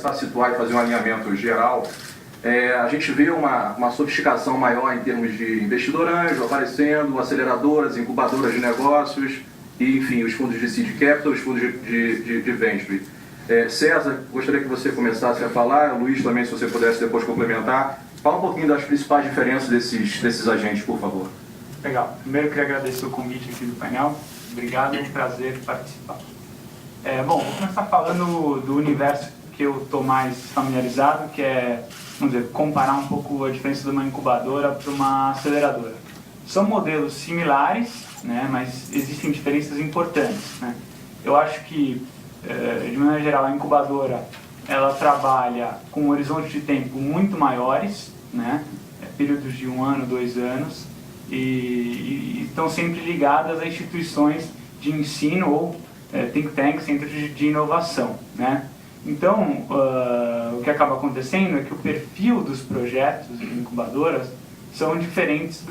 a situar e fazer um alinhamento geral, a gente vê uma sofisticação maior em termos de investidor anjo aparecendo, aceleradoras, incubadoras de negócios, e, enfim, os fundos de seed capital, os fundos de venture. César, gostaria que você começasse a falar, Luiz também, se você pudesse depois complementar. Fala um pouquinho das principais diferenças desses agentes, por favor. Legal. Primeiro, eu queria agradecer o convite aqui do painel. Obrigado, é um prazer participar. Bom, vou começar falando do universo que eu estou mais familiarizado, que é, vamos dizer, comparar um pouco a diferença de uma incubadora para uma aceleradora. São modelos similares, né, mas existem diferenças importantes, né? Eu acho que, de maneira geral, a incubadora ela trabalha com horizontes de tempo muito maiores, né, períodos de 1 ano, 2 anos, e estão sempre ligadas a instituições de ensino ou think tanks, centros de inovação, né? Então, o que acaba acontecendo é que o perfil dos projetos de incubadoras são diferentes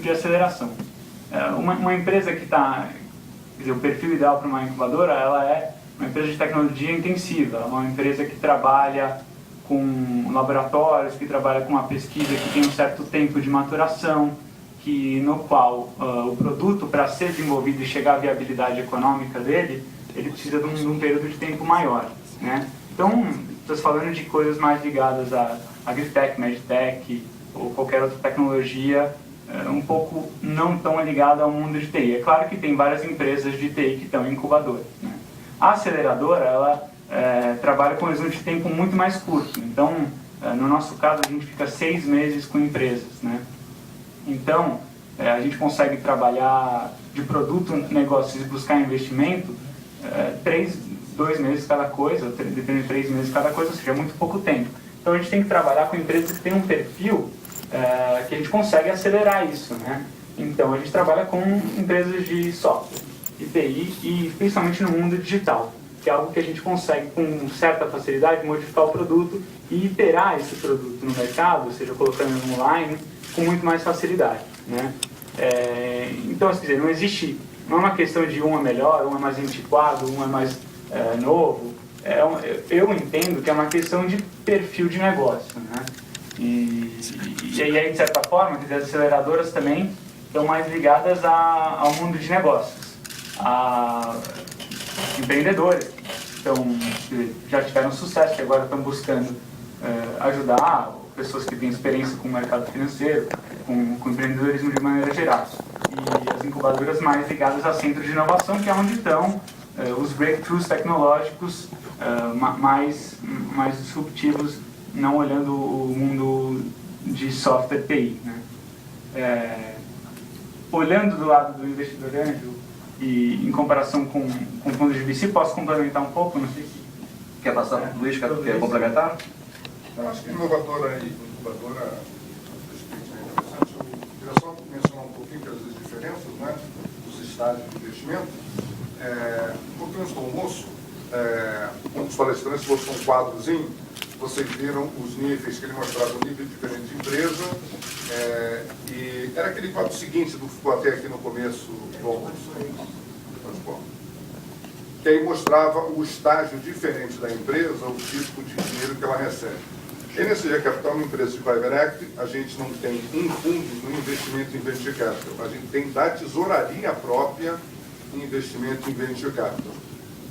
de aceleração. Uma empresa que está... Quer dizer, o perfil ideal para uma incubadora, ela é uma empresa de tecnologia intensiva, uma empresa que trabalha com laboratórios, que trabalha com uma pesquisa que tem um certo tempo de maturação, no qual o produto, para ser desenvolvido e chegar à viabilidade econômica dele, ele precisa de um período de tempo maior, né? Então, estou falando de coisas mais ligadas a agritech, medtech ou qualquer outra tecnologia um pouco não tão ligada ao mundo de TI. É claro que tem várias empresas de TI que estão em incubadoras, né? A aceleradora, ela trabalha com um horizonte de tempo muito mais curto. Então, no nosso caso, a gente fica 6 meses com empresas, né? Então, a gente consegue trabalhar de produto, negócios e buscar investimento 2 meses cada coisa, dependendo de 3 meses cada coisa, ou seja, é muito pouco tempo. Então a gente tem que trabalhar com empresas que têm um perfil que a gente consegue acelerar isso, né? Então a gente trabalha com empresas de software, de TI e principalmente no mundo digital, que é algo que a gente consegue com certa facilidade modificar o produto e iterar esse produto no mercado, ou seja, colocando online, com muito mais facilidade, né? Então, quer dizer, não é uma questão de um é melhor, um é mais antiquado, um é mais novo. Eu entendo que é uma questão de perfil de negócio, né? E aí, de certa forma, as aceleradoras também estão mais ligadas ao mundo de negócios, a empreendedores que já tiveram sucesso, que agora estão buscando ajudar pessoas que têm experiência com o mercado financeiro, com empreendedorismo de maneira geral. E as incubadoras mais ligadas a centros de inovação, que é onde estão os breakthroughs tecnológicos mais disruptivos, não olhando o mundo de software TI, né? Olhando do lado do investidor anjo e em comparação com fundos de VC, posso complementar um pouco? Não sei se... Quer passar, Luiz, quer complementar? Eu acho que inovadora e incubadora é interessante. Eu queria só mencionar um pouquinho as diferenças, né, dos estágios de investimento. Um pouquinho antes do almoço, um dos palestrantes mostrou um quadrozinho, vocês viram os níveis, que ele mostrava o nível diferente de empresa, e era aquele quadro seguinte do que ficou até aqui no começo do almoço. Que aí mostrava o estágio diferente da empresa, o tipo de dinheiro que ela recebe. E nesse G Capital, uma empresa de private equity, a gente não tem um fundo no investimento em venture capital, a gente tem da tesouraria própria em investimento em venture capital,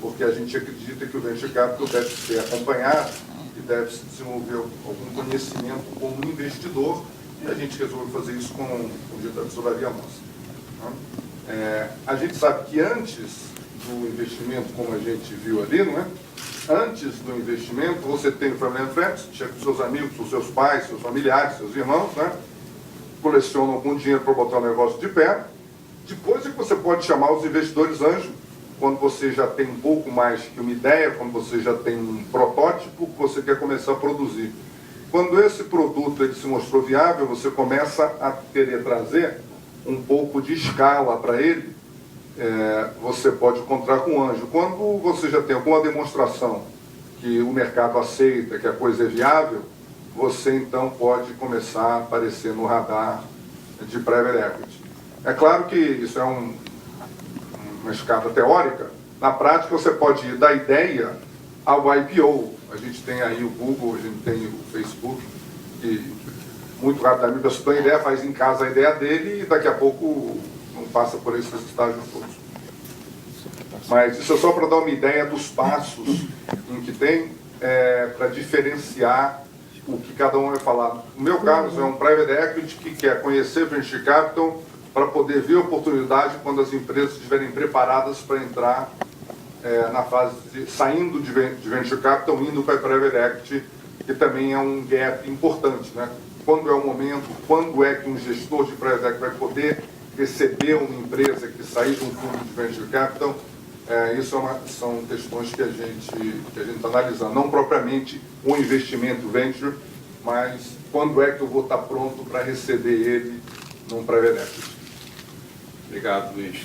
porque a gente acredita que o venture capital deve ser acompanhado e deve se desenvolver algum conhecimento como investidor, e a gente resolveu fazer isso com o jeito da tesouraria nossa. A gente sabe que antes do investimento, como a gente viu ali, não é? Antes do investimento, você tem o Family and Friends, chega com seus amigos, com seus pais, seus familiares, seus irmãos, né? Colecionam algum dinheiro para botar o negócio de pé. Depois é que você pode chamar os investidores anjo, quando você já tem um pouco mais que uma ideia, quando você já tem um protótipo que você quer começar a produzir. Quando esse produto ele se mostrou viável, você começa a querer trazer um pouco de escala para ele. Você pode encontrar com o anjo. Quando você já tem alguma demonstração que o mercado aceita, que a coisa é viável, você então pode começar a aparecer no radar de private equity. É claro que isso é uma escada teórica. Na prática, você pode ir da ideia ao IPO. A gente tem aí o Google, a gente tem o Facebook, que muito rapidamente a pessoa tem ideia, faz em casa a ideia dele e daqui a pouco não passa por esses estágios todos. Mas isso é só para dar uma ideia dos passos em que tem para diferenciar o que cada um vai falar. No meu caso, é um private equity que quer conhecer venture capital para poder ver a oportunidade quando as empresas estiverem preparadas para entrar na fase de saindo de venture capital, indo para private equity, que também é um gap importante, né? Quando é o momento, quando é que um gestor de private equity vai poder receber uma empresa que sair de um fundo de venture capital? Isso são questões que a gente está analisando, não propriamente um investimento venture, mas quando é que eu vou estar pronto para receber ele num private equity. Obrigado, Luiz.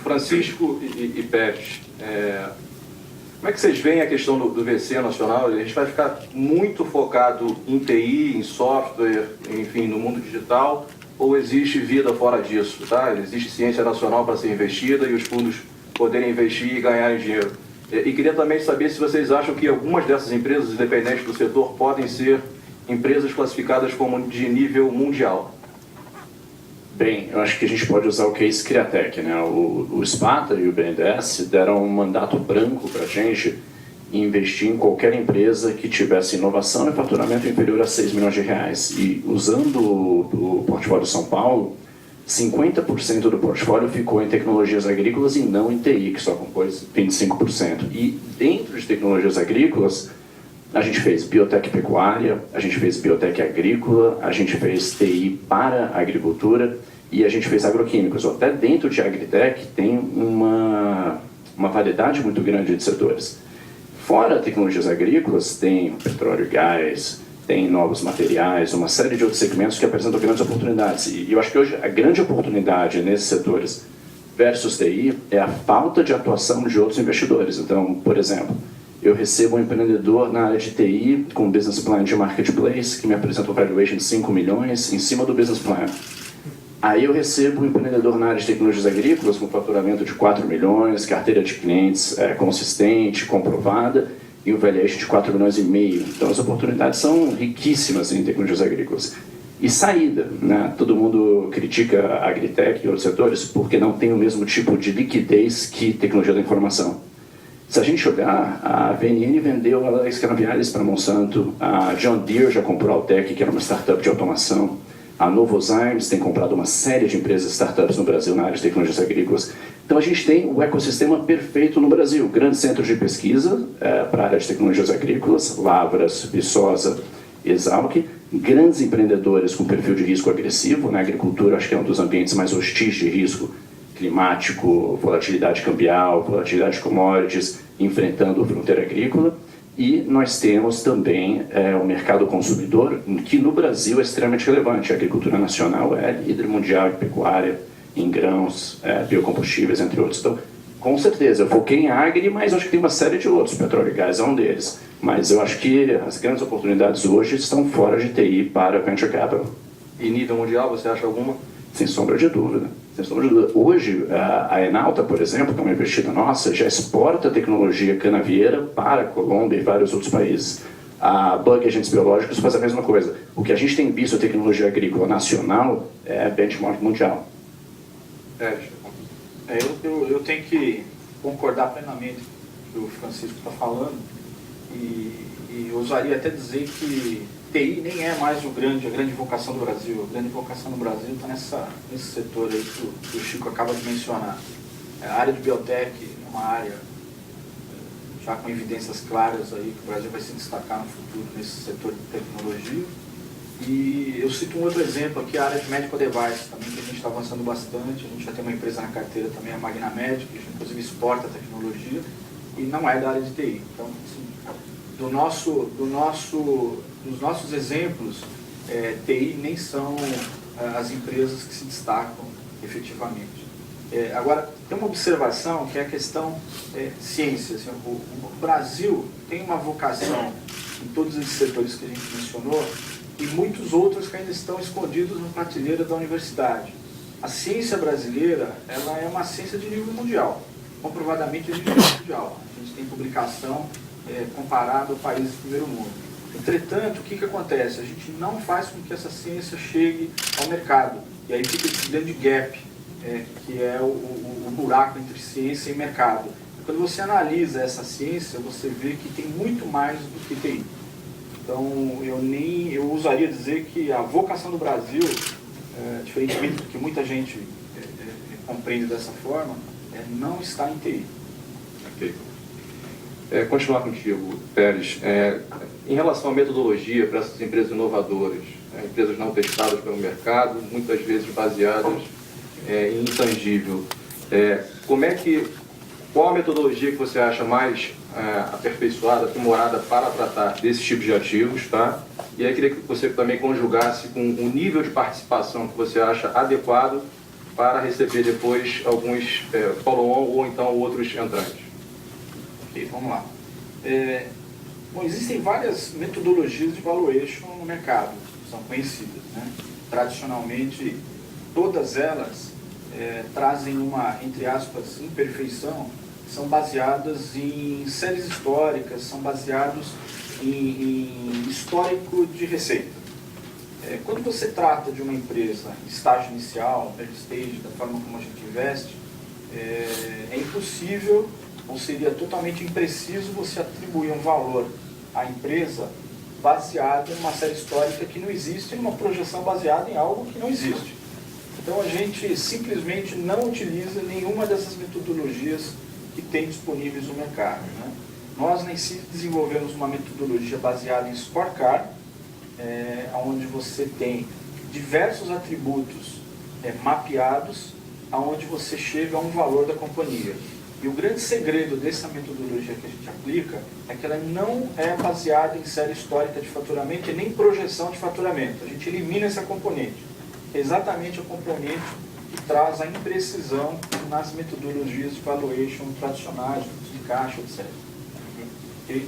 Francisco e Pérez, como é que vocês veem a questão do VC nacional? A gente vai ficar muito focado em TI, em software, enfim, no mundo digital, ou existe vida fora disso, tá? Existe ciência nacional para ser investida e os fundos poderem investir e ganharem dinheiro. E queria também saber se vocês acham que algumas dessas empresas, independentes do setor, podem ser empresas classificadas como de nível mundial. Bem, eu acho que a gente pode usar o case Criatec, né? O SPATA e o BNDES deram um mandato branco para a gente investir em qualquer empresa que tivesse inovação e faturamento inferior a 6 milhões de reais. E usando o portfólio São Paulo, 50% do portfólio ficou em tecnologias agrícolas e não em TI, que só compôs 25%. E dentro de tecnologias agrícolas, a gente fez biotec pecuária, a gente fez biotec agrícola, a gente fez TI para agricultura e a gente fez agroquímicos. Até dentro de agritech tem uma variedade muito grande de setores. Fora tecnologias agrícolas, tem petróleo e gás, tem novos materiais, uma série de outros segmentos que apresentam grandes oportunidades. E eu acho que hoje a grande oportunidade nesses setores versus TI é a falta de atuação de outros investidores. Então, por exemplo, eu recebo um empreendedor na área de TI com um business plan de marketplace que me apresenta um valuation de 5 milhões em cima do business plan. Aí eu recebo um empreendedor na área de tecnologias agrícolas com faturamento de 4 milhões, carteira de clientes consistente, comprovada, e um valuation de 4 milhões e meio. Então as oportunidades são riquíssimas em tecnologias agrícolas. E saída, né? Todo mundo critica a agritech e outros setores porque não tem o mesmo tipo de liquidez que tecnologia da informação. Se a gente olhar, a VNN vendeu a Scanavialis para Monsanto, a John Deere já comprou a Altec, que era uma startup de automação, a Novozymes tem comprado uma série de empresas startups no Brasil na área de tecnologias agrícolas. Então a gente tem o ecossistema perfeito no Brasil. Grandes centros de pesquisa para a área de tecnologias agrícolas, Lavras, Viçosa, Exalc, grandes empreendedores com perfil de risco agressivo. Na agricultura, acho que é um dos ambientes mais hostis de risco climático, volatilidade cambial, volatilidade de commodities, enfrentando a fronteira agrícola. E nós temos também o mercado consumidor, que no Brasil é extremamente relevante. A agricultura nacional é líder mundial em pecuária, em grãos, biocombustíveis, entre outros. Então, com certeza, eu foquei em agri, mas acho que tem uma série de outros. Petróleo e gás é um deles. Mas eu acho que as grandes oportunidades hoje estão fora de TI para venture capital. E nível mundial, você acha alguma? Sem sombra de dúvida. Sem sombra de dúvida. Hoje, a Enalta, por exemplo, que é uma investida nossa, já exporta tecnologia canavieira para a Colômbia e vários outros países. A Bug Agentes Biológicos faz a mesma coisa. O que a gente tem visto a tecnologia agrícola nacional é benchmark mundial. Eu tenho que concordar plenamente com o que o Francisco está falando e ousaria até dizer que TI nem é mais a grande vocação do Brasil. A grande vocação do Brasil está nesse setor aí que o Chico acaba de mencionar. A área de biotech é uma área já com evidências claras aí que o Brasil vai se destacar no futuro nesse setor de tecnologia. E eu cito um outro exemplo aqui, a área de medical device também, que a gente está avançando bastante. A gente já tem uma empresa na carteira também, a Magnamedic, que a gente inclusive exporta a tecnologia e não é da área de TI. Então, assim, nos nossos exemplos, TI nem são as empresas que se destacam efetivamente. Agora, tem uma observação que é a questão ciência. Assim, o Brasil tem uma vocação em todos esses setores que a gente mencionou e muitos outros que ainda estão escondidos na prateleira da universidade. A ciência brasileira, ela é uma ciência de nível mundial, comprovadamente de nível mundial. A gente tem publicação comparado a países do primeiro mundo. Entretanto, o que acontece? A gente não faz com que essa ciência chegue ao mercado. E aí fica esse grande gap, que é o buraco entre ciência e mercado. Quando você analisa essa ciência, você vê que tem muito mais do que TI. Então, eu usaria dizer que a vocação do Brasil, diferentemente do que muita gente compreende dessa forma, não está em TI. Ok. Continuar contigo, Pérez. Em relação à metodologia para essas empresas inovadoras, empresas não testadas pelo mercado, muitas vezes baseadas em intangível, qual a metodologia que você acha mais aperfeiçoada, aprimorada para tratar desse tipo de ativos, tá? E aí queria que você também conjugasse com o nível de participação que você acha adequado para receber depois alguns follow-on ou então outros entrantes. Ok, vamos lá. Bom, existem várias metodologias de valuation no mercado, são conhecidas, né? Tradicionalmente, todas elas trazem uma, entre aspas, imperfeição, são baseadas em séries históricas, são baseados em histórico de receita. Quando você trata de uma empresa em estágio inicial, early stage, da forma como a gente investe, é impossível, ou seria totalmente impreciso você atribuir um valor à empresa baseado em uma série histórica que não existe, e numa projeção baseada em algo que não existe. Então a gente simplesmente não utiliza nenhuma dessas metodologias que tem disponíveis no mercado, né? Nós nem se desenvolvemos uma metodologia baseada em scorecard, onde você tem diversos atributos mapeados, aonde você chega a um valor da companhia. E o grande segredo dessa metodologia que a gente aplica é que ela não é baseada em série histórica de faturamento e nem projeção de faturamento. A gente elimina essa componente. É exatamente a componente que traz a imprecisão nas metodologias de valuation tradicionais, de caixa, etc. Okay?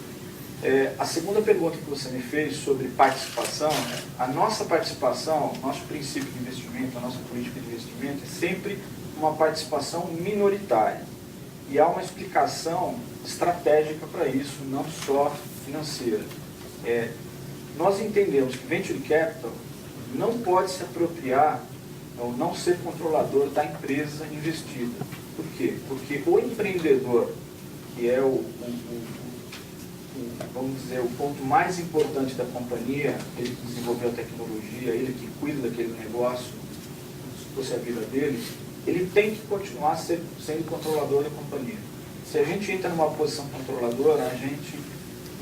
A segunda pergunta que você me fez sobre participação, a nossa participação, nosso princípio de investimento, a nossa política de investimento é sempre uma participação minoritária. E há uma explicação estratégica para isso, não só financeira. Nós entendemos que Venture Capital não pode se apropriar ou não ser controlador da empresa investida. Por quê? Porque o empreendedor, que é vamos dizer, o ponto mais importante da companhia, ele que desenvolveu a tecnologia, ele que cuida daquele negócio, se fosse a vida dele, ele tem que continuar sendo controlador da companhia. Se a gente entra numa posição controladora, a gente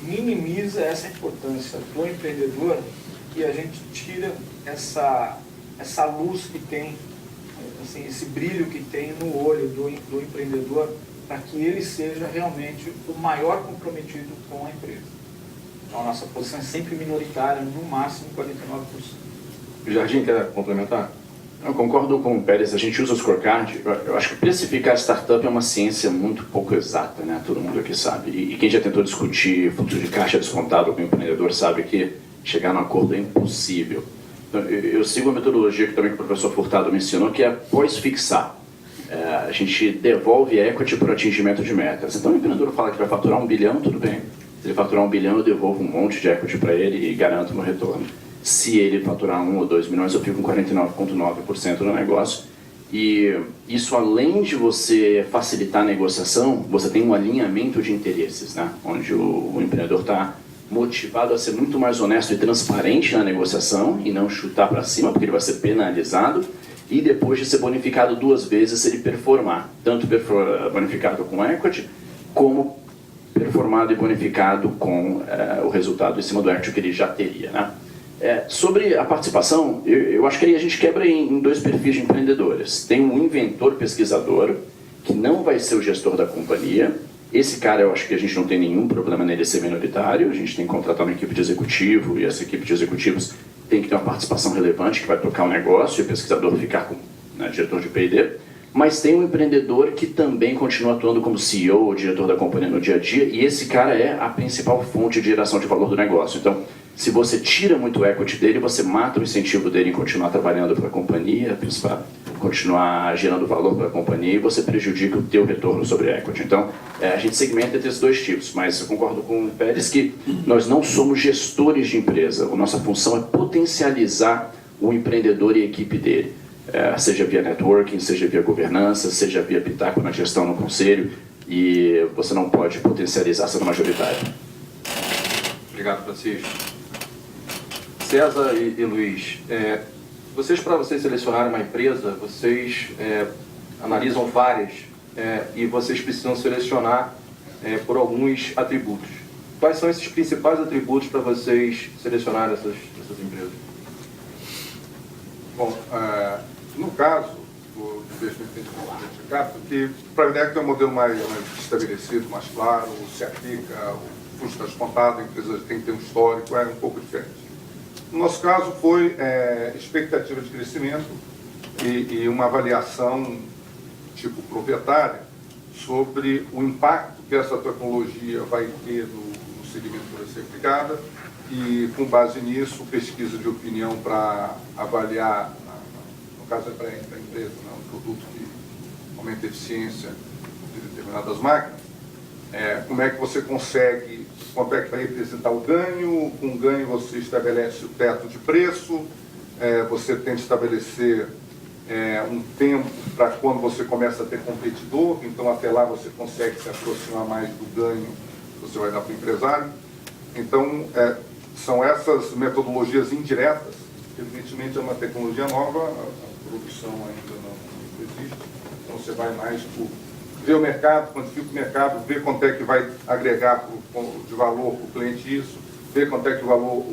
minimiza essa importância do empreendedor e a gente tira essa luz que tem, assim, esse brilho que tem no olho do empreendedor, para que ele seja realmente o maior comprometido com a empresa. Então a nossa posição é sempre minoritária, no máximo 49%. Jardim, quer complementar? Eu concordo com o Pérez, a gente usa o scorecard. Eu acho que precificar startup é uma ciência muito pouco exata, né? Todo mundo aqui sabe. E quem já tentou discutir fluxo de caixa descontado com o empreendedor sabe que chegar num acordo é impossível. Então, eu sigo a metodologia que também o professor Furtado me ensinou, que é pós-fixar. A gente devolve equity por atingimento de metas. Então o empreendedor fala que vai faturar 1 bilhão, tudo bem. Se ele faturar 1 bilhão, eu devolvo um monte de equity para ele e garanto meu retorno. Se ele faturar 1 ou 2 milhões, eu fico com 49,9% no negócio. E isso, além de você facilitar a negociação, você tem um alinhamento de interesses, né? Onde o empreendedor está motivado a ser muito mais honesto e transparente na negociação e não chutar para cima, porque ele vai ser penalizado. E depois de ser bonificado 2 vezes se ele performar, tanto bonificado com equity, como performado e bonificado com o resultado em cima do equity que ele já teria, né? Sobre a participação, eu acho que aí a gente quebra em 2 perfis de empreendedores. Tem um inventor pesquisador, que não vai ser o gestor da companhia. Esse cara, eu acho que a gente não tem nenhum problema nele ser minoritário. A gente tem que contratar uma equipe de executivo, e essa equipe de executivos tem que ter uma participação relevante, que vai tocar o negócio, e o pesquisador ficar como diretor de P&D. Mas tem um empreendedor que também continua atuando como CEO ou diretor da companhia no dia a dia, e esse cara é a principal fonte de geração de valor do negócio. Então, se você tira muito equity dele, você mata o incentivo dele em continuar trabalhando para a companhia, continuar gerando valor para a companhia e você prejudica o teu retorno sobre equity. Então, a gente segmenta entre esses dois tipos, mas eu concordo com o Pérez que nós não somos gestores de empresa. A nossa função é potencializar o empreendedor e a equipe dele, seja via networking, seja via governança, seja via pitaco na gestão no conselho, e você não pode potencializar sendo majoritário. Obrigado, Francisco. César e Luiz, para vocês selecionarem uma empresa, vocês analisam várias e vocês precisam selecionar por alguns atributos. Quais são esses principais atributos para vocês selecionarem essas empresas? Bom, no caso do investimento em venture capital, que o Private Equity é um modelo mais estabelecido, mais claro, se aplica, o custo está descontado, a empresa tem que ter um histórico, é um pouco diferente. No nosso caso foi expectativa de crescimento e uma avaliação tipo proprietária sobre o impacto que essa tecnologia vai ter no segmento que vai ser aplicada e, com base nisso, pesquisa de opinião para avaliar, no caso é para a empresa, um produto que aumenta a eficiência de determinadas máquinas, como é que você consegue, quanto é que vai representar o ganho, com o ganho você estabelece o teto de preço, você tem que estabelecer um tempo para quando você começa a ter competidor, então até lá você consegue se aproximar mais do ganho que você vai dar para o empresário. Então, são essas metodologias indiretas, evidentemente é uma tecnologia nova, a produção ainda não existe, então você vai mais por ver o mercado, quantifica o mercado, ver quanto é que vai agregar de valor para o cliente isso, ver quanto é que o valor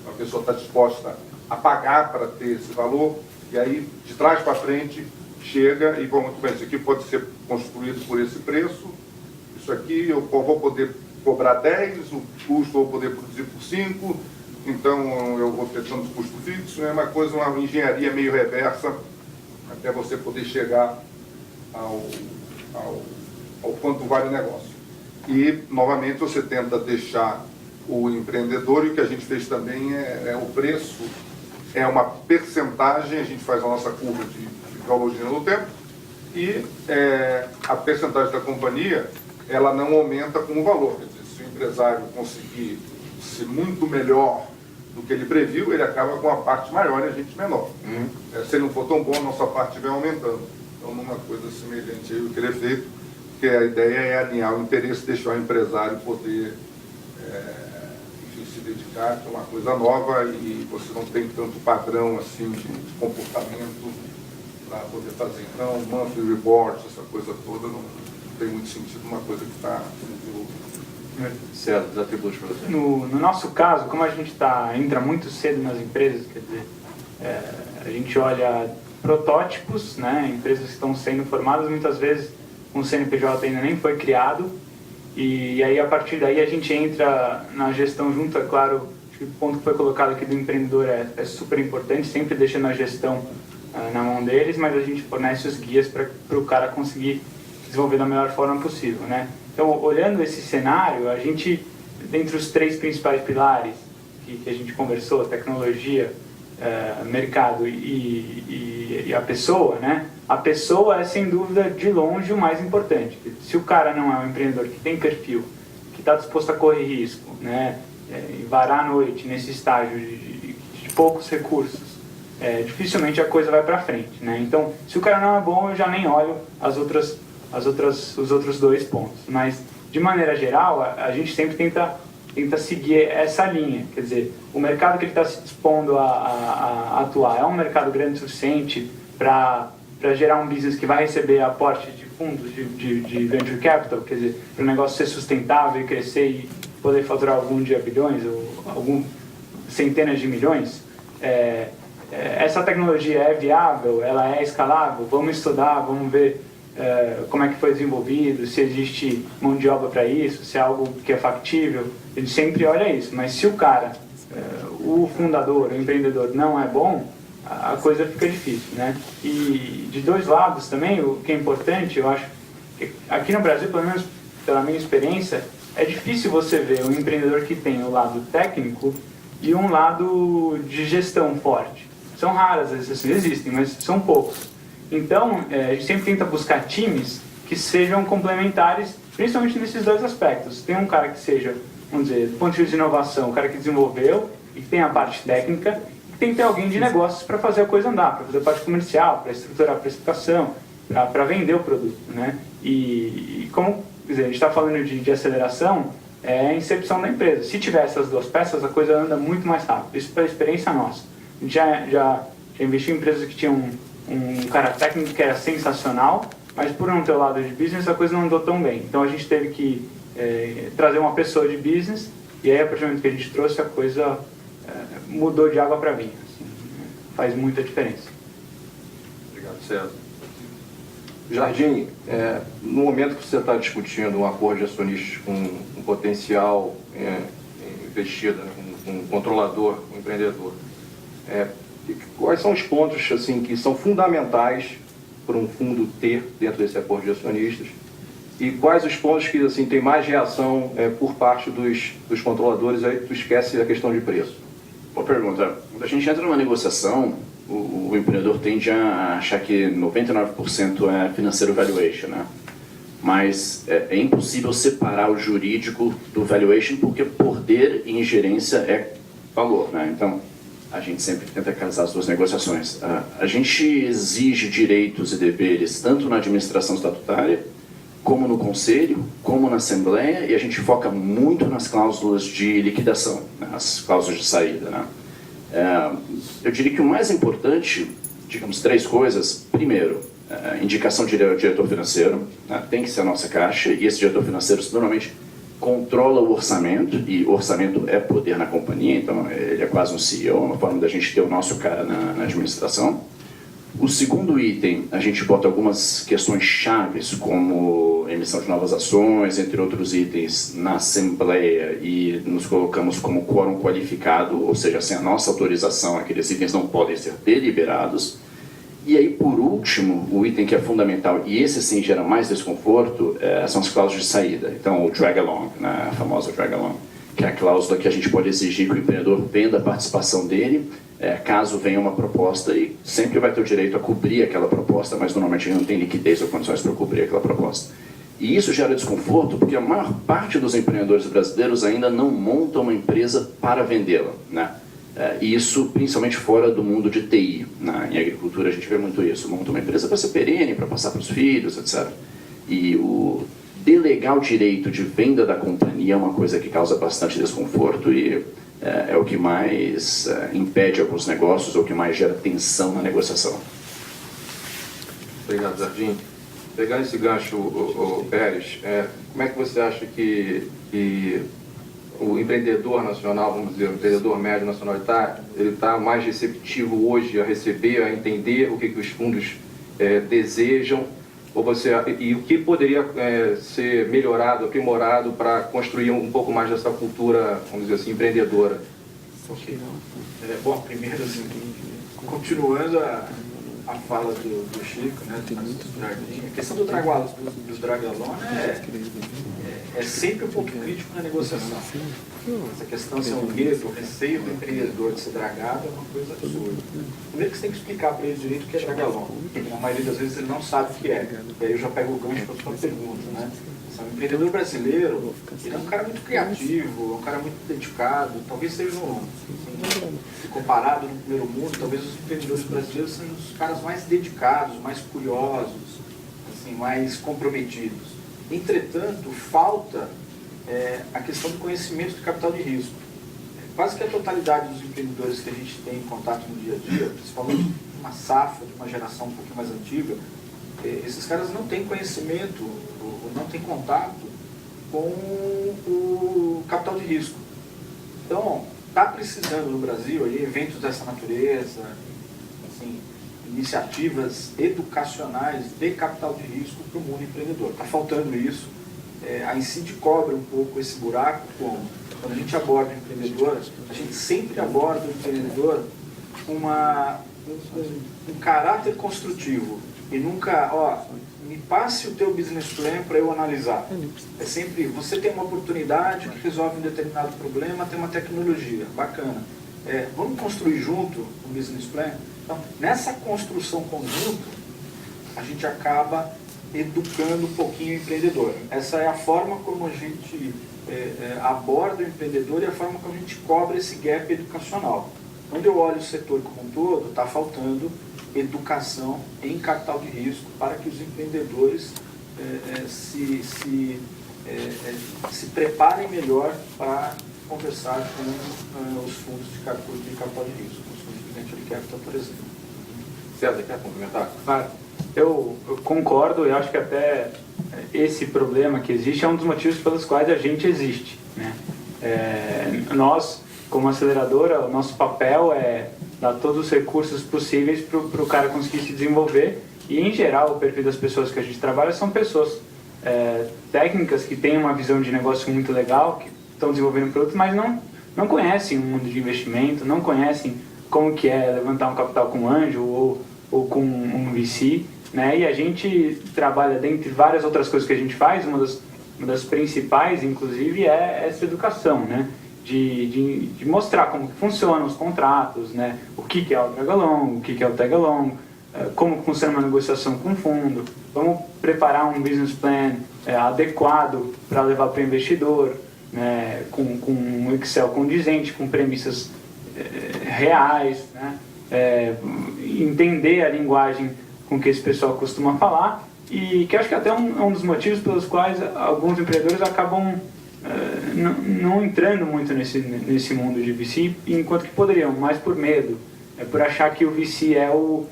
a pessoa está disposta a pagar para ter esse valor, e aí de trás para frente chega e, bom, muito bem, isso aqui pode ser construído por esse preço, isso aqui eu vou poder cobrar 10, o custo eu vou poder produzir por 5, então eu vou ter tanto custo fixo, é uma coisa, uma engenharia meio reversa, até você poder chegar ao quanto vale o negócio. E, novamente, você tenta deixar o empreendedor, e o que a gente fez também o preço, é uma percentagem, a gente faz a nossa curva de biologia no tempo, e a percentagem da companhia, ela não aumenta com o valor. Quer dizer, se o empresário conseguir ser muito melhor do que ele previu, ele acaba com a parte maior e a gente menor. Se ele não for tão bom, a nossa parte vai aumentando. Então, uma coisa semelhante aí, o que ele é feito, porque a ideia é alinhar o interesse, deixar o empresário poder enfim, se dedicar, que é uma coisa nova e você não tem tanto padrão assim de comportamento para poder fazer. Então, monthly reports, essa coisa toda, não tem muito sentido uma coisa que está Certo, os atributos para você. No nosso caso, como a gente entra muito cedo nas empresas, quer dizer, a gente olha protótipos, né, empresas que estão sendo formadas, muitas vezes um CNPJ ainda nem foi criado, e aí a partir daí a gente entra na gestão junto, é claro, acho que o ponto que foi colocado aqui do empreendedor é super importante, sempre deixando a gestão na mão deles, mas a gente fornece os guias para o cara conseguir desenvolver da melhor forma possível, né? Então, olhando esse cenário, a gente, dentre os 3 principais pilares que a gente conversou, tecnologia, mercado e a pessoa, né? A pessoa é, sem dúvida, de longe o mais importante. Se o cara não é um empreendedor que tem perfil, que está disposto a correr risco, né? E varar à noite nesse estágio de poucos recursos, dificilmente a coisa vai para frente, né? Então, se o cara não é bom, eu já nem olho os outros 2 pontos. Mas, de maneira geral, a gente sempre tenta seguir essa linha. Quer dizer, o mercado que ele está se dispondo a atuar é um mercado grande o suficiente para gerar um business que vai receber aporte de fundos de venture capital, quer dizer, para o negócio ser sustentável e crescer e poder faturar algum dia bilhões ou centenas de milhões. Essa tecnologia é viável, ela é escalável, vamos estudar, vamos ver como é que foi desenvolvido, se existe mão de obra para isso, se é algo que é factível. A gente sempre olha isso, mas se o cara, o fundador, o empreendedor não é bom, a coisa fica difícil, né? E de 2 lados também, o que é importante, eu acho, que aqui no Brasil, pelo menos pela minha experiência, é difícil você ver um empreendedor que tem o lado técnico e um lado de gestão forte. São raras as exceções, existem, mas são poucos. Então, a gente sempre tenta buscar times que sejam complementares, principalmente nesses dois aspectos. Tem um cara que seja, vamos dizer, do ponto de vista de inovação, o cara que desenvolveu e que tem a parte técnica, e tem que ter alguém de negócios para fazer a coisa andar, para fazer a parte comercial, para estruturar a precificação, para vender o produto, né? E como, quer dizer, a gente está falando de aceleração, é a incepção da empresa. Se tiver essas duas peças, a coisa anda muito mais rápido. Isso pela experiência nossa. A gente já investiu em empresas que tinham um cara técnico que era sensacional, mas por não ter o lado de business, a coisa não andou tão bem. Então a gente teve que trazer uma pessoa de business, e aí a partir do momento que a gente trouxe, a coisa mudou de água para vinho. Assim, faz muita diferença. Obrigado, César. Jardim, no momento que você está discutindo um acordo de acionistas com um potencial investido, um controlador, um empreendedor, quais são os pontos assim, que são fundamentais para um fundo ter dentro desse acordo de acionistas? E quais os pontos que assim, tem mais reação por parte dos controladores? Aí tu esquece a questão de preço. Boa pergunta. Quando a gente entra numa negociação, o empreendedor tende a achar que 99% é financeiro valuation, né? Mas é impossível separar o jurídico do valuation, porque poder e ingerência é valor, né? Então, a gente sempre tenta casar as duas negociações. A gente exige direitos e deveres tanto na administração estatutária, como no conselho, como na assembleia, e a gente foca muito nas cláusulas de liquidação, né? As cláusulas de saída, né? Eu diria que o mais importante, digamos, 3 coisas. Primeiro, indicação de diretor financeiro, né? Tem que ser a nossa caixa, e esse diretor financeiro normalmente controla o orçamento, e o orçamento é poder na companhia, então ele é quase um CEO, uma forma da gente ter o nosso cara na administração. O segundo item, a gente bota algumas questões chaves, como emissão de novas ações, entre outros itens, na Assembleia, e nos colocamos como quórum qualificado, ou seja, sem a nossa autorização, aqueles itens não podem ser deliberados. E aí, por último, o item que é fundamental, e esse sim gera mais desconforto, são as cláusulas de saída. Então, o drag along, né, a famosa drag along, que é a cláusula que a gente pode exigir que o empreendedor venda a participação dele, caso venha uma proposta, e sempre vai ter o direito a cobrir aquela proposta, mas normalmente ele não tem liquidez ou condições para cobrir aquela proposta. E isso gera desconforto porque a maior parte dos empreendedores brasileiros ainda não montam uma empresa para vendê-la, né? E isso principalmente fora do mundo de TI. Em agricultura a gente vê muito isso, monta uma empresa para ser perene, para passar para os filhos, etc. E o delegar o direito de venda da companhia é uma coisa que causa bastante desconforto, e é o que mais impede alguns negócios, ou que mais gera tensão na negociação. Obrigado, Jardim. Pegando esse gancho, o Pérez, como é que você acha que o empreendedor nacional, vamos dizer, o empreendedor médio nacional, ele está mais receptivo hoje a receber, a entender o que os fundos desejam, e o que poderia ser melhorado, aprimorado para construir um pouco mais dessa cultura, vamos dizer assim, empreendedora? Ok. Bom, primeiro, assim, continuando a fala do Chico, né, do Jardim, a questão do drag along é sempre um ponto crítico na negociação. Essa questão de ser um medo, o receio do empreendedor de ser dragado é uma coisa absurda. Primeiro que você tem que explicar para ele direito o que é drag along. A maioria das vezes ele não sabe o que é. E aí eu já pego o gancho para a sua pergunta, né? O empreendedor brasileiro, ele é um cara muito criativo, é um cara muito dedicado, talvez seja comparado no primeiro mundo, talvez os empreendedores brasileiros sejam os caras mais dedicados, mais curiosos, assim, mais comprometidos. Entretanto, falta a questão do conhecimento de capital de risco. Quase que a totalidade dos empreendedores que a gente tem em contato no dia a dia, principalmente uma safra de uma geração um pouquinho mais antiga, esses caras não têm conhecimento, ou não têm contato com o capital de risco. Então, está precisando no Brasil aí, eventos dessa natureza, assim, iniciativas educacionais de capital de risco para o mundo empreendedor. Está faltando isso. A Incid cobra um pouco esse buraco. Quando a gente aborda o empreendedor, a gente sempre aborda o empreendedor com um caráter construtivo. E nunca, me passe o teu business plan para eu analisar. É sempre, você tem uma oportunidade que resolve um determinado problema, tem uma tecnologia, bacana. Vamos construir junto um business plan? Então, nessa construção conjunta, a gente acaba educando um pouquinho o empreendedor. Essa é a forma como a gente aborda o empreendedor e a forma como a gente cobra esse gap educacional. Quando eu olho o setor como um todo, está faltando educação em capital de risco para que os empreendedores se preparem melhor para conversar com os fundos de capital de risco, os fundos de venture capital, por exemplo. César, quer complementar? Claro. Eu concordo, eu acho que até esse problema que existe é um dos motivos pelos quais a gente existe, né? Nós, como aceleradora, o nosso papel é dar todos os recursos possíveis para o cara conseguir se desenvolver, e em geral o perfil das pessoas que a gente trabalha são pessoas técnicas que têm uma visão de negócio muito legal, que estão desenvolvendo produto, mas não conhecem o mundo de investimento, não conhecem como que é levantar um capital com um anjo ou com um VC, né? E a gente trabalha, dentre várias outras coisas que a gente faz, uma das principais, inclusive, é essa educação, né? De mostrar como que funcionam os contratos, né? O que é o drag-along, o que é o tag-along, como funciona uma negociação com o fundo, vamos preparar um business plan adequado para levar para o investidor, né? Com um Excel condizente, com premissas reais, né? Entender a linguagem com que esse pessoal costuma falar, e que acho que até é um dos motivos pelos quais alguns empreendedores acabam não entrando muito nesse mundo de VC, enquanto que poderiam, mais por medo, por achar que o VC é o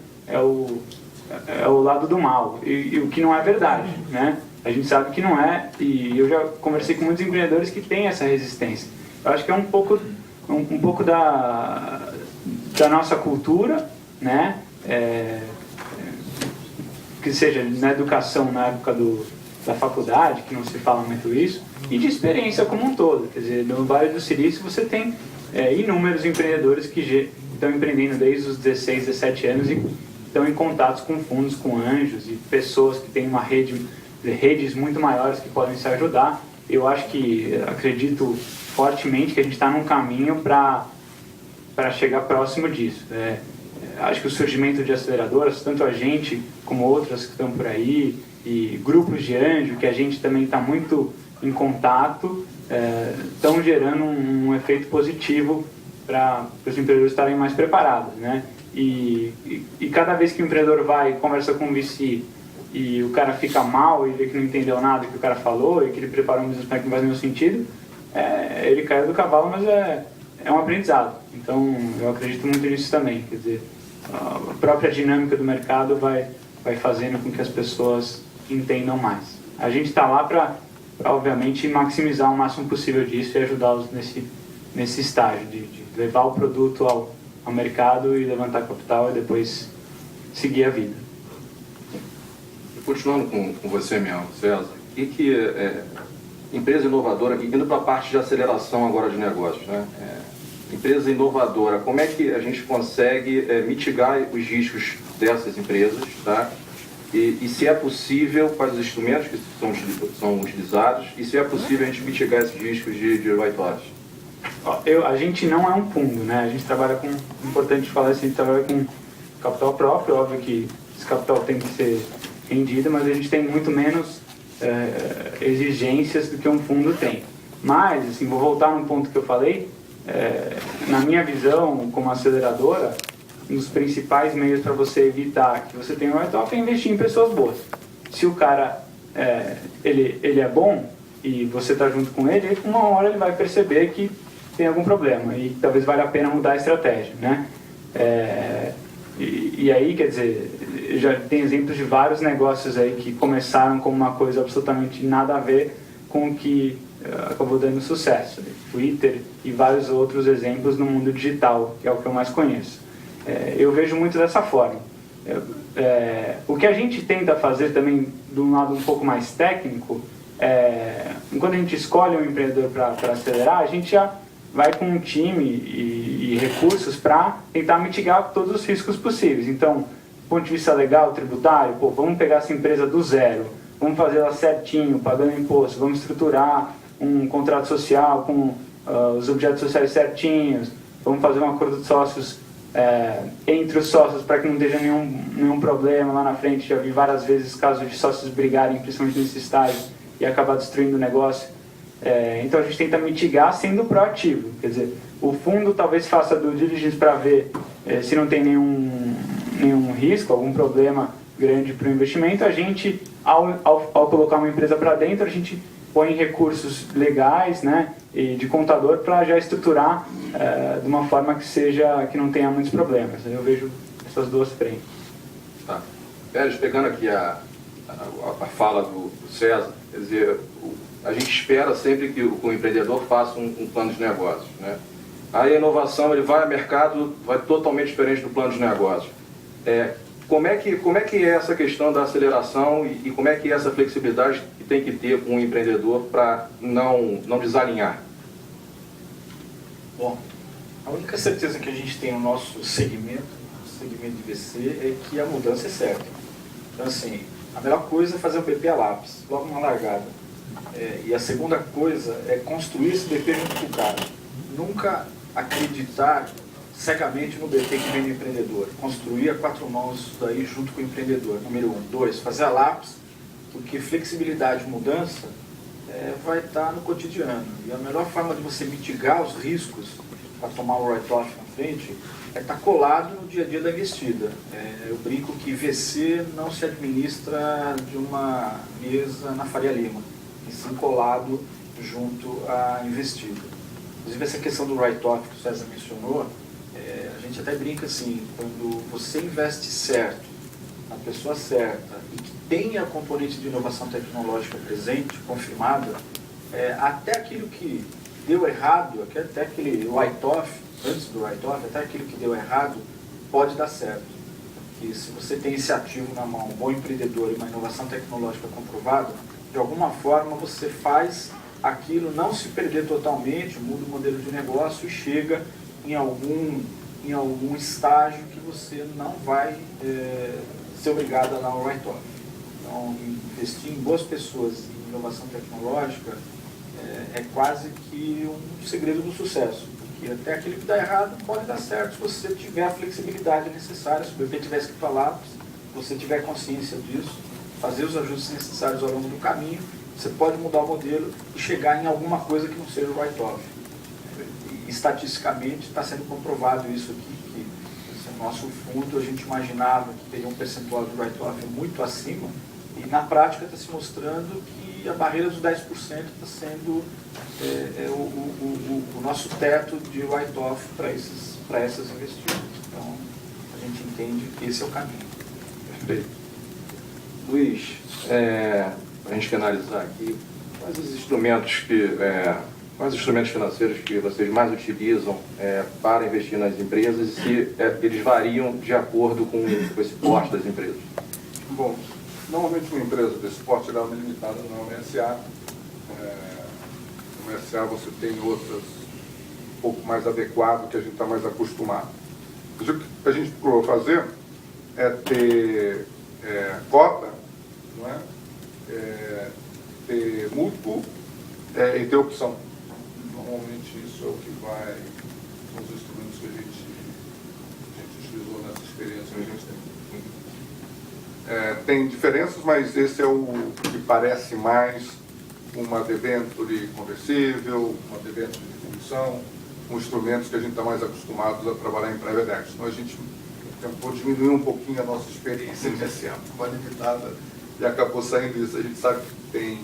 lado do mal, e o que não é verdade, né? A gente sabe que não é, e eu já conversei com muitos empreendedores que têm essa resistência. Eu acho que é um pouco da nossa cultura, né? Que seja na educação na época da faculdade, que não se fala muito isso, e de experiência como um todo. Quer dizer, no Vale do Silício você tem inúmeros empreendedores que estão empreendendo desde os 16, 17 anos e estão em contatos com fundos, com anjos e pessoas que têm uma redes muito maiores que podem se ajudar. Eu acredito fortemente que a gente está num caminho para chegar próximo disso. Acho que o surgimento de aceleradoras, tanto a gente como outras que estão por aí, e grupos de anjo, que a gente também está muito em contato, estão gerando um efeito positivo para os empreendedores estarem mais preparados, né? E cada vez que o empreendedor vai e conversa com o VC e o cara fica mal e vê que não entendeu nada que o cara falou e que ele preparou um business plan que não faz nenhum sentido, ele caiu do cavalo, mas é um aprendizado. Então eu acredito muito nisso também. Quer dizer, a própria dinâmica do mercado vai fazendo com que as pessoas entendam mais. A gente está lá para, obviamente, maximizar o máximo possível disso e ajudá-los nesse estágio de levar o produto ao mercado e levantar capital e depois seguir a vida. Continuando com você mesmo, César, e que empresa inovadora, indo para a parte de aceleração agora de negócios, né? Empresa inovadora, como é que a gente consegue mitigar os riscos dessas empresas, tá? E se é possível, quais os instrumentos que são utilizados, e se é possível a gente mitigar esses riscos de write-offs? A gente não é um fundo, né? A gente trabalha com, importante falar isso, a gente trabalha com capital próprio, óbvio que esse capital tem que ser rendido, mas a gente tem muito menos exigências do que um fundo tem. Mas, assim, vou voltar no ponto que eu falei, na minha visão, como aceleradora, um dos principais meios para você evitar que você tenha um write-off é investir em pessoas boas. Se o cara ele é bom e você está junto com ele, uma hora ele vai perceber que tem algum problema e talvez valha a pena mudar a estratégia, né? E aí, quer dizer, já tem exemplos de vários negócios aí que começaram como uma coisa absolutamente nada a ver com o que acabou dando sucesso. Twitter e vários outros exemplos no mundo digital, que é o que eu mais conheço. Eu vejo muito dessa forma. O que a gente tenta fazer também, de um lado um pouco mais técnico, quando a gente escolhe um empreendedor para acelerar, a gente já vai com um time e recursos para tentar mitigar todos os riscos possíveis. Então, do ponto de vista legal, tributário, vamos pegar essa empresa do zero, vamos fazer ela certinho, pagando imposto, vamos estruturar um contrato social com os objetos sociais certinhos, vamos fazer um acordo de sócios entre os sócios para que não esteja nenhum problema lá na frente. Já vi várias vezes casos de sócios brigarem, principalmente nesse estágio, e acabar destruindo o negócio. Então a gente tenta mitigar sendo proativo, quer dizer, o fundo talvez faça due diligence para ver se não tem nenhum risco, algum problema grande para o investimento. A gente, ao colocar uma empresa para dentro, a gente põe recursos legais, né, e de contador para já estruturar de uma forma que não tenha muitos problemas. Eu vejo essas duas frentes. Tá. Pérez, pegando aqui a fala do César, quer dizer, a gente espera sempre que o empreendedor faça um plano de negócios, né? Aí a inovação, ele vai ao mercado, vai totalmente diferente do plano de negócios. Como é que é essa questão da aceleração e como é que é essa flexibilidade que tem que ter com o empreendedor para não desalinhar? Bom, a única certeza que a gente tem no nosso segmento, de VC, é que a mudança é certa. Então, assim, a melhor coisa é fazer o BP a lápis, logo na largada. E a segunda coisa é construir esse BP junto com o cara. Nunca acreditar cegamente no BP que vem do empreendedor. Construir a quatro mãos isso daí junto com o empreendedor. Número 1. 2. Fazer a lápis, porque flexibilidade e mudança vai estar no cotidiano. E a melhor forma de você mitigar os riscos para tomar o write-off na frente é estar colado no dia a dia da investida. Eu brinco que VC não se administra de uma mesa na Faria Lima, e sim colado junto à investida. Inclusive essa questão do write-off que o César mencionou, a gente até brinca assim, quando você investe certo, na pessoa certa, e que tenha a componente de inovação tecnológica presente, confirmada, até aquilo que deu errado, até aquele write-off, antes do write-off, até aquilo que deu errado, pode dar certo. Porque se você tem esse ativo na mão, um bom empreendedor e uma inovação tecnológica comprovada, de alguma forma você faz aquilo não se perder totalmente, muda o modelo de negócio e chega em algum estágio que você não vai ser obrigado a dar um write-off. Então, investir em boas pessoas em inovação tecnológica é quase que um segredo do sucesso, porque até aquilo que dá errado pode dar certo se você tiver a flexibilidade necessária, se o BP tiver escrito a lápis, se você tiver consciência disso, fazer os ajustes necessários ao longo do caminho, você pode mudar o modelo e chegar em alguma coisa que não seja o write-off. Estatisticamente está sendo comprovado isso aqui, que no nosso fundo a gente imaginava que teria um percentual de write-off muito acima, e na prática está se mostrando que a barreira dos 10% está sendo o nosso teto de write-off para essas investidas. Então a gente entende que esse é o caminho. Perfeito. Luiz, para a gente finalizar aqui, quais os instrumentos financeiros que vocês mais utilizam para investir nas empresas e se eles variam de acordo com esse porte das empresas? Bom, normalmente uma empresa desse porte ela é limitada, não é uma SA. No SA você tem outras um pouco mais adequadas, que a gente está mais acostumado. Mas o que a gente procurou fazer é ter cota, não é? Ter mútuo e ter opção. Normalmente isso é o que vai, são os instrumentos que a gente utilizou nessa experiência que a gente tem. Tem diferenças, mas esse é o que parece mais uma debenture conversível, uma debenture de função, com instrumentos que a gente está mais acostumado a trabalhar em private equity. Então a gente tentou diminuir um pouquinho a nossa experiência nesse ano, uma limitada, e acabou saindo isso. A gente sabe que tem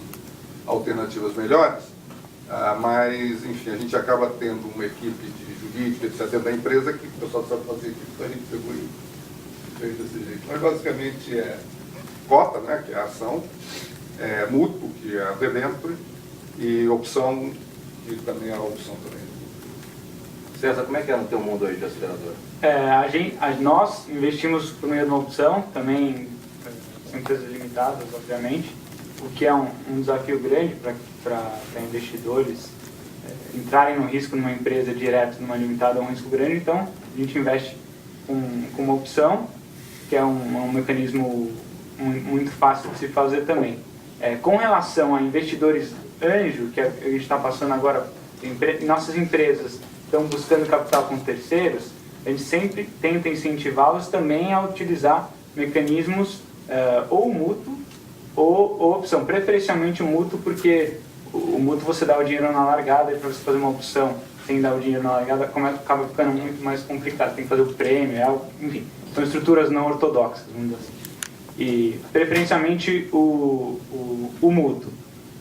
alternativas melhores, mas, enfim, a gente acaba tendo uma equipe de jurídica, etc., da empresa que o pessoal sabe fazer aqui, então a gente pegou e fez desse jeito. Mas, basicamente, é cota, né, que é a ação, mútuo, que é a debenture, e opção, que também é a opção também. César, como é que é no teu mundo aí de aceleradora? Nós investimos por meio de uma opção, também são empresas limitadas, obviamente, o que é um desafio grande para investidores entrarem no risco numa empresa direto, numa limitada, é um risco grande. Então, a gente investe com uma opção, que é um mecanismo muito fácil de se fazer também. Com relação a investidores anjo, que a gente está passando agora, nossas empresas estão buscando capital com terceiros, A gente sempre tenta incentivá-los também a utilizar mecanismos ou mútuo ou opção, preferencialmente o mútuo, porque o mútuo você dá o dinheiro na largada e para você fazer uma opção sem dar o dinheiro na largada acaba ficando muito mais complicado, tem que fazer o prêmio, enfim, são estruturas não ortodoxas, vamos dizer assim. E preferencialmente o mútuo.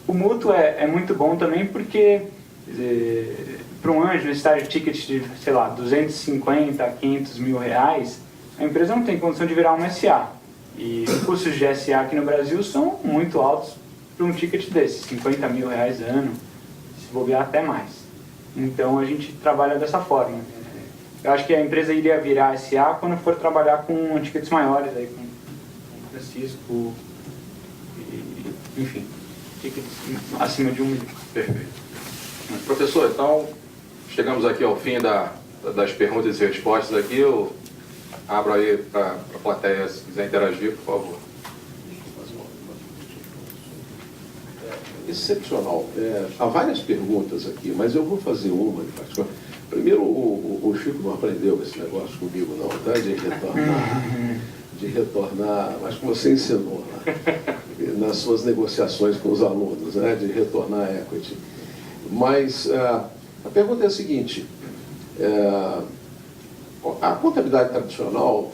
O mútuo é muito bom também porque para um anjo necessitar de ticket de, sei lá, 250 a 500 mil reais, a empresa não tem condição de virar uma SA. E os custos de SA aqui no Brasil são muito altos para um ticket desse, 50 mil reais ano, se bobear até mais. Então a gente trabalha dessa forma. Eu acho que a empresa iria virar SA quando for trabalhar com tickets maiores, aí, com o Francisco, enfim, tickets acima de 1 milhão. Perfeito. Professor, então chegamos aqui ao fim das perguntas e respostas aqui. Eu abro aí para a plateia, se quiser interagir, por favor. Excepcional. Há várias perguntas aqui, mas eu vou fazer uma em particular. Primeiro, o Chico não aprendeu esse negócio comigo, não, tá? De retornar, mas como você ensinou lá, nas suas negociações com os alunos, né? De retornar a equity. Mas a pergunta é a seguinte: a contabilidade tradicional,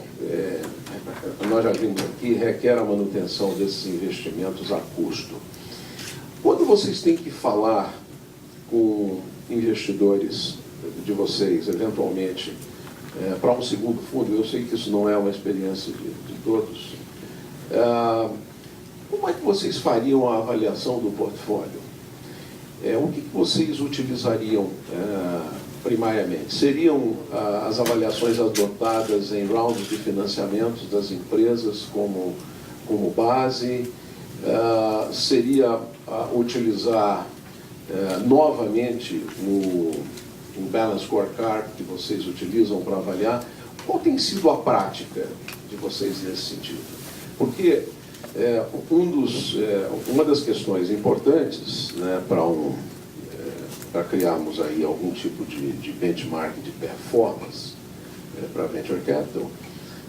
nós já vimos aqui, requer a manutenção desses investimentos a custo. Quando vocês têm que falar com investidores de vocês, eventualmente, para um segundo fundo, eu sei que isso não é uma experiência de todos, como é que vocês fariam a avaliação do portfólio? O que vocês utilizariam primariamente? Seriam as avaliações adotadas em rounds de financiamentos das empresas como base? Seria utilizar novamente o Balance Scorecard que vocês utilizam para avaliar? Qual tem sido a prática de vocês nesse sentido? Porque uma das questões importantes, né, para criarmos aí algum tipo de benchmark de performance para Venture Capital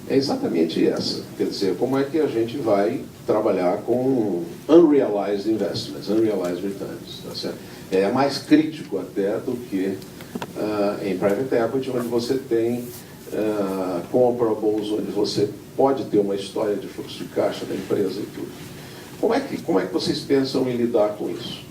é exatamente essa. Quer dizer, como é que a gente vai trabalhar com unrealized investments, unrealized returns. Tá certo? É mais crítico até do que em private equity, onde você tem comparables, onde você pode ter uma história de fluxo de caixa da empresa e tudo. Como é que vocês pensam em lidar com isso?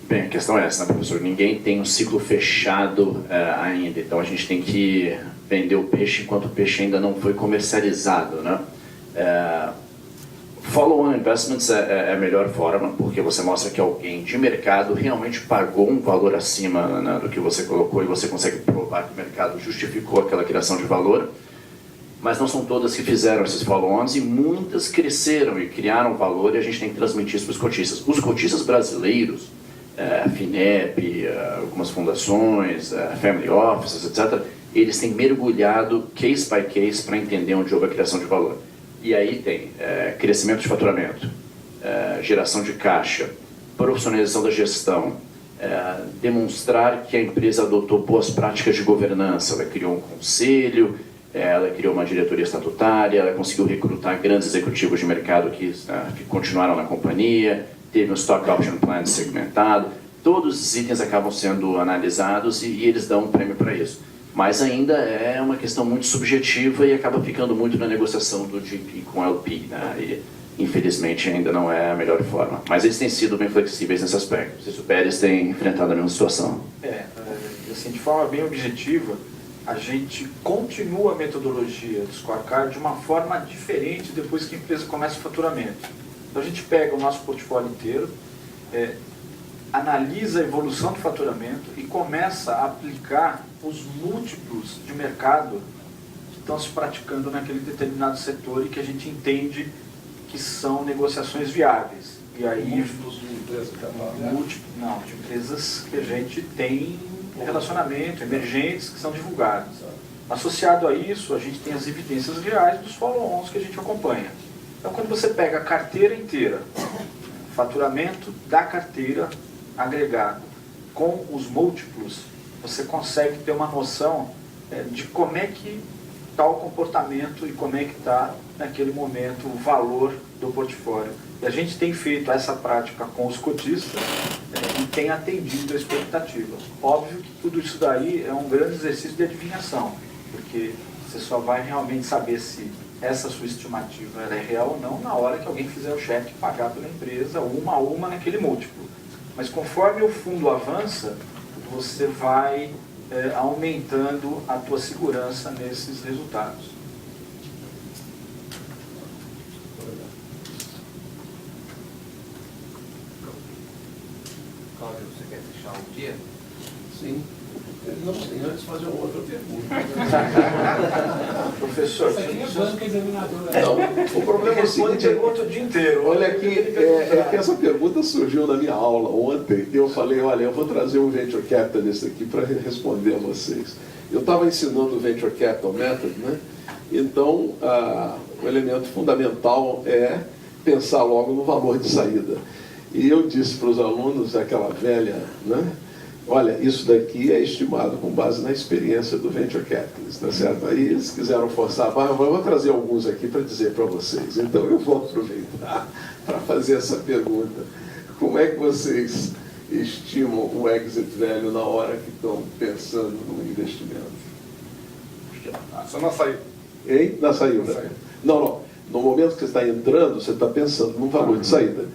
Bem, a questão é essa, né, professor? Ninguém tem um ciclo fechado ainda, então a gente tem que vender o peixe enquanto o peixe ainda não foi comercializado, né? Follow-on investments é a melhor forma, porque você mostra que alguém de mercado realmente pagou um valor acima, né, do que você colocou, e você consegue provar que o mercado justificou aquela criação de valor. Mas não são todas que fizeram esses follow-ons, e muitas cresceram e criaram valor, e a gente tem que transmitir isso para os cotistas. Os cotistas brasileiros, a FINEP, algumas fundações, family offices, etc., eles têm mergulhado case by case para entender onde houve a criação de valor. E aí tem crescimento de faturamento, geração de caixa, profissionalização da gestão, demonstrar que a empresa adotou boas práticas de governança. Ela criou um conselho, ela criou uma diretoria estatutária, ela conseguiu recrutar grandes executivos de mercado que continuaram na companhia, teve um stock option plan segmentado. Todos os itens acabam sendo analisados e eles dão um prêmio para isso. Mas ainda é uma questão muito subjetiva e acaba ficando muito na negociação do GP com o LP, né? E, infelizmente, ainda não é a melhor forma. Mas eles têm sido bem flexíveis nesse aspecto. Se o Pérez tem enfrentado a mesma situação. Assim, de forma bem objetiva, a gente continua a metodologia do scorecard de uma forma diferente depois que a empresa começa o faturamento. Então a gente pega o nosso portfólio inteiro, analisa a evolução do faturamento e começa a aplicar os múltiplos de mercado que estão se praticando naquele determinado setor e que a gente entende que são negociações viáveis. E aí, Múltiplos de empresas de empresas que a gente tem relacionamento, emergentes, que são divulgadas. Associado a isso, a gente tem as evidências reais dos follow-ons que a gente acompanha. Então, quando você pega a carteira inteira, faturamento da carteira agregado com os múltiplos você consegue ter uma noção de como é que está o comportamento e como é que está, naquele momento, o valor do portfólio. E a gente tem feito essa prática com os cotistas e tem atendido a expectativa. Óbvio que tudo isso daí é um grande exercício de adivinhação, porque você só vai realmente saber se essa sua estimativa é real ou não na hora que alguém fizer o cheque e pagar pela empresa, uma a uma naquele múltiplo. Mas conforme o fundo avança, você vai aumentando a tua segurança nesses resultados. Cláudio, você quer fechar o dia? Sim. Não, sem antes fazer uma outra pergunta. Professor, Não, o problema é o seguinte, pergunta o dia inteiro. olha aqui, é que essa pergunta surgiu na minha aula ontem. Eu falei, olha, eu vou trazer um Venture Capitalist aqui para responder a vocês. Eu estava ensinando o Venture Capital Method, né? Então, o elemento fundamental é pensar logo no valor de saída. E eu disse para os alunos, aquela velha, né? Olha, isso daqui é estimado com base na experiência do Venture Capitalist, tá certo? Aí eles quiseram forçar, mas eu vou trazer alguns aqui para dizer para vocês. Então eu vou aproveitar para fazer essa pergunta. Como é que vocês estimam o exit value na hora que estão pensando no investimento? Só na saída. Hein? Na saída? Na saída. Não. No momento que você está entrando, você está pensando no valor de saída.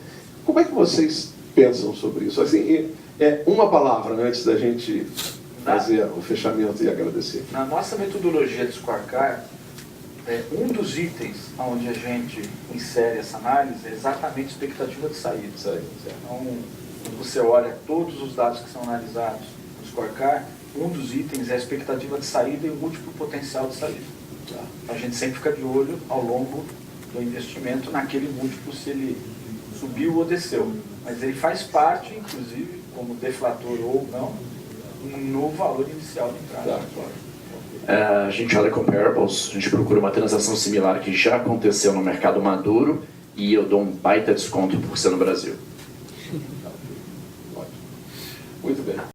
Como é que vocês pensam sobre isso? Assim, uma palavra antes da gente fazer o fechamento e agradecer. Na nossa metodologia de scorecard, um dos itens onde a gente insere essa análise é exatamente a expectativa de saída. Então, quando você olha todos os dados que são analisados no scorecard, um dos itens é a expectativa de saída e o múltiplo potencial de saída. A gente sempre fica de olho ao longo do investimento naquele múltiplo, se ele subiu ou desceu. Mas ele faz parte, inclusive, como deflator ou não, no valor inicial de entrada. A gente olha comparables, a gente procura uma transação similar que já aconteceu no mercado maduro e eu dou um baita desconto por ser no Brasil. Muito bem.